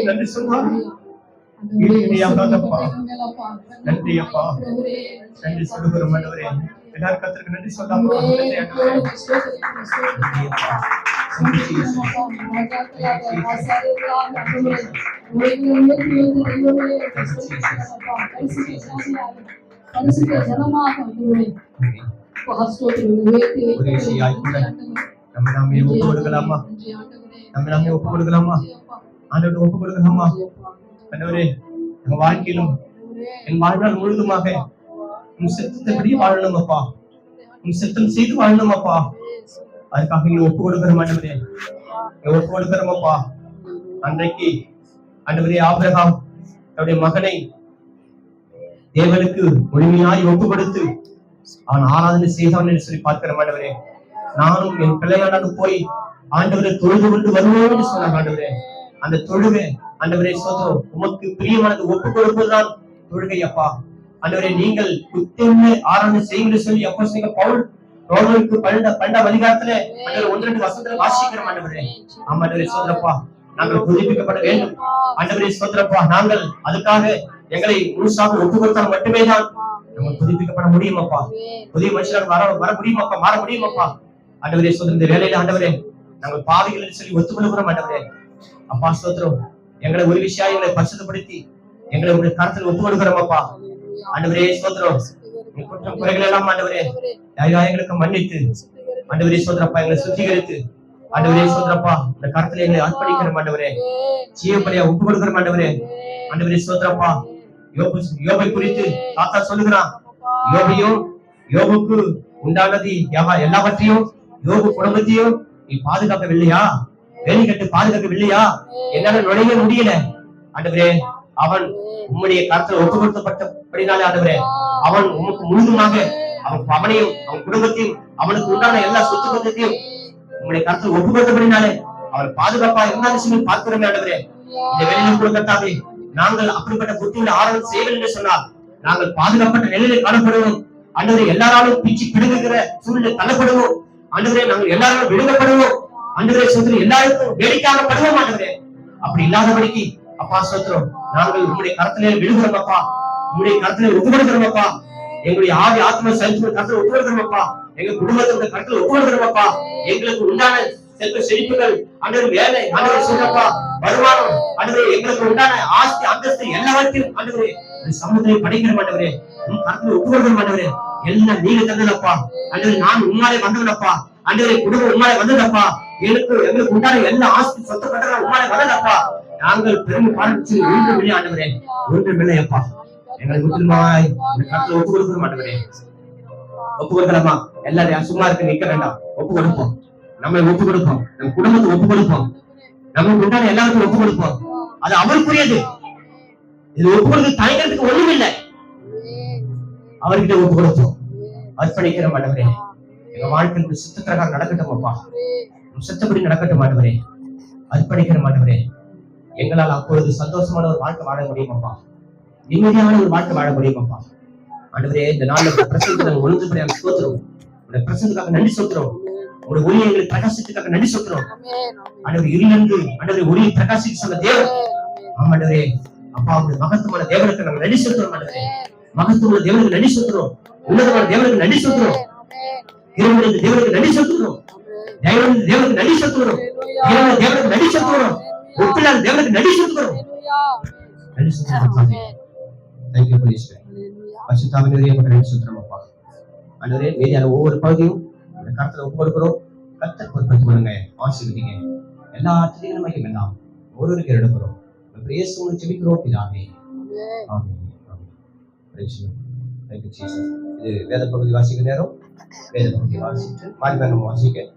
நன்றி சொன்னார். நன்றி அப்பா, நன்றி சொல்லுகிறோம் ஆண்டவரே. எல்லாரும் கர்த்தருக்கு நன்றி சொல்லாமா? நம்ம நாமே ஒப்பு கொடுக்கலாமா? நம்ம நாமே ஒப்பு கொடுக்கலாமா? ஆண்டவரை ஒப்பு கொடுக்கலாமா? ஆண்டவரே, எங்க வாழ்க்கையிலும் என் வாழ்நாள் முழுதுமாக உன் சித்தப்படி வாழணும் அப்பா. உன் சித்தம் செய்து வாழணும் அப்பா. அதுக்காக நீ ஒப்பு கொடுக்கிறோம் ஆண்டவரே, ஒப்பு கொடுக்கிறோம் அப்பா. அன்றைக்கு ஆண்டவரே ஆபிரகாம் தன்னுடைய மகனை தேவனுக்கு முழுமையாய் ஒப்பு கொடுத்து அவன் ஆராதனை செய்தான் என்று சொல்லி பார்க்கிறோம் ஆண்டவரே. நானும் என் பிள்ளையாண்டாலும் போய் ஆண்டவரை தொழுது கொண்டு வருவோம் என்று சொன்னாங்க ஆண்டவரே. அந்த தொழுகை ஆண்டவரே சோதரம் உமக்கு பிரியமானது ஒப்பு கொடுப்பதுதான் தொழுகை அப்பா. ஆண்டவரே, நீங்கள் குத்தமே ஆராதனை செய்யுங்க சொல்லி அப்போஸ்தலனாகிய பவுல் ரோமருக்கு 12 அதிகாரத்துல 1-2 வசனத்துல வாசிக்கிறோம் ஆண்டவரே. ஆமா ஆண்டவரே சோதரப்பா, நாங்கள் புதுப்பிக்கப்பட வேண்டும் ஆண்டவரே சோதரப்பா. நாங்கள் அதுக்காக எங்களை முழுசாக ஒப்பு கொடுத்தால் மட்டுமே தான் நம்ம புதுப்பிக்கப்பட முடியும் அப்பா. புதிய மனுஷனாக வர முடியும் அப்பா, மாற முடியும் அப்பா. ஆண்டவரே சோதரம், இந்த வேலையில ஆண்டவரே நாங்கள் பாவிகள் சொல்லி ஒத்துக்கொள்கிறோம் ஆண்டவரே. அப்பா ஸ்தோத்திரம், எங்களை ஒரு விஷயம் எங்களை பரிசுத்தப்படுத்தி எங்களை உங்களுடைய கருத்தில் ஒப்பு கொடுக்கிறோம் அப்பா. ஆண்டவரே ஸ்தோத்திரம், குற்றம் குறைகள் எல்லாம் ஆண்டவரே எங்களுக்கு மன்னித்து ஆண்டவரே சோதரப்பா எங்களை சுத்திகரித்து ஆண்டவரே சோதரப்பா இந்த கருத்துல எங்களை அர்ப்பணிக்கிறோம் ஆண்டவரே. ஜீவபலியா ஒப்பு கொடுக்கிறோம் ஆண்டவரே. ஆண்டவரே சோதரப்பா, யோபை குறித்து தாத்தா சொல்லுகிறான், யோபுக்கு உண்டானது எல்லாவற்றையும் யோபு குடும்பத்தையும் நீ பாதுகாக்கவில்லையா? வேலை கட்டு பாதுகாக்கவில்லையா? என்னால நுழைய முடியல ஆண்டவரே. அவன் உம்முடைய கருத்துல ஒப்பு கொடுக்கப்பட்டபடினாலே ஆண்டவரே, அவன் உமக்கு முழுதுமாக அவனையும் அவன் குடும்பத்தையும் அவனுக்கு உண்டான எல்லா சொத்து பந்தத்தையும் உம்முடைய கருத்துல ஒப்பு கொடுத்தபடினாலே அவன் பாதுகாப்பா இருந்தாலும் சொல்லி பார்க்கிறோமே ஆண்டவரே. இந்த வேலையில் கொடுக்கத்தாவே நாங்கள் அப்படிப்பட்ட புத்தியுள்ள ஆராதனை செய்யவில்லை என்று சொன்னால் நாங்கள் பாதுகாப்பட்ட நிலையில காணப்படுவோம் ஆண்டவரே. எல்லாராலும் பிச்சு பிடுங்குகிற சூழ்நிலை தள்ளப்படுவோம் ஆண்டவரே. நாங்கள் எல்லாரும் விடுங்கப்படுவோம் ஆண்டவரே சோதரே. எல்லாருக்கும் வேடிக்கையாகப்படுவோம் ஆண்டவரே. அப்படி இல்லாதபடிக்கு அப்பா சோத்திரம், நாங்கள் உங்களுடைய கருத்திலே விழுகிறோம் அப்பா. உங்களுடைய கருத்திலே ஒப்பு கொடுக்கிறோம் அப்பா. எங்களுடைய ஆவி ஆத்ம சரித்திர கருத்துல ஒப்பு கொடுக்கிறோம் அப்பா. எங்க குடும்பத்தோட கருத்துல ஒப்பு கொடுக்கிறோம் அப்பா. எங்களுக்கு உண்டான செல்வ செழிப்புகள் ஆண்டவர், வேலை ஆண்டவர் சொல்றப்பா, வருமானம் ஆண்டவரே, எங்களுக்கு உண்டான ஆஸ்தி அந்தஸ்து எல்லாவற்றையும் ஆண்டவரே சமூகத்தை படைக்கிற மாட்டவரே, உன் கருத்துல ஒப்பு கொடுக்கிற மாட்டவரே. எல்லாம் நீங்க தந்ததப்பா ஆண்டவரே. நான் உண்மையிலே வந்தவனப்பா ஆண்டவரே. குடும்பம் உண்மையிலே வந்ததப்பா. எங்களுக்கு உண்டான எல்லா ஆஸ்தி சொத்து பண்ற உண்மையிலே வந்ததப்பா. நாங்கள் பெருமை பாராட்டு ஒன்றுமில்லை ஆண்டவரே, ஒன்றுமில்லை அப்பா. எங்களை முற்றிலுமாய் கருத்துல ஒப்பு கொடுக்கிற மாட்டவரே. ஒப்பு கொடுக்கலாமா? எல்லாரும் சும்மா இருக்கு நிக்க வேண்டாம். ஒப்பு கொடுப்போம், நம்மளை ஒப்பு கொடுப்போம், நம்ம குடும்பத்தை ஒப்பு கொடுப்போம், நமக்கு உண்டான எல்லாருக்கும் ஒப்பு கொடுப்போம். அது அவருக்குரியது. இது ஒப்பு கொடுத்து தயங்கிறதுக்கு ஒண்ணும் இல்லை. அவர்கிட்ட ஒப்பு கொடுப்போம், அர்ப்பணிக்கிற மாட்டவரே. எங்க வாழ்க்கையில் சித்தத்திற்காக நடக்கட்டும் அப்பா, சித்தப்படி நடக்கட்டும் மாட்டவரே. அர்ப்பணிக்கிற மாட்டவரே. எங்களால் அப்பொழுது சந்தோஷமான ஒரு வாழ்க்கை வாழ முடியும் அப்பா. நிம்மதியான ஒரு வாழ்க்கை வாழ முடியும் அப்பா. ஆண்டவரே, இந்த நாள்ல பிரசனத்தை நாங்கள் ஒழுங்குபடியாக சோத்துறோம். உடைய பிரசனத்துக்காக நன்றி சோத்துறோம். உடைய ஒளி எங்களுக்கு பிரகாசித்துக்காக நன்றி சொல்கிறோம் ஆண்டவரே. இருளிலிருந்து ஆண்டவரே ஒளியை பிரகாசிக்க சொன்ன தேவன் ஆண்டவரே அப்பா, உடைய மகத்துவமான தேவனுக்கு நாங்கள் நன்றி சொல்கிறோம் ஆண்டவரே. மகத்துவமான தேவனுக்கு நன்றி சொல்கிறோம். உன்னதமான தேவனுக்கு நன்றி சொல்கிறோம். இருளிலிருந்து தேவனுக்கு நன்றி சொல்கிறோம். தேவனுக்கு நன்றி சொல்கிறோம். தேவனுக்கு நன்றி சொல்கிறோம். ஒப்பில்லாத தேவனுக்கு நன்றி சொல்கிறோம். நன்றி சொல்கிறோம். Thank you for listening. பரிசுத்தாவினரே மகனை சுத்திரம் அப்பா. ஆண்டவரே மீதியான ஒவ்வொரு பகுதியும் இந்த கருத்துல ஒப்பு கொடுக்கிறோம். கர்த்தர் பொறுப்பேற்றுக் கொள்ளுங்க, ஆசீர்வதிங்க. எல்லா ஆச்சரியங்களும் மையம் எல்லாம் ஒருவருக்கு எடுக்கிறோம். இயேசுவை ஜெபிக்கிறோம் பிதாவே. ஆமென். ஆமென். Praise the Lord. Thank you, Jesus. இது வேத பகுதி வாசிக்க நேரம். வேத பகுதி வாசித்து மாறி நம்ம வாசிக்க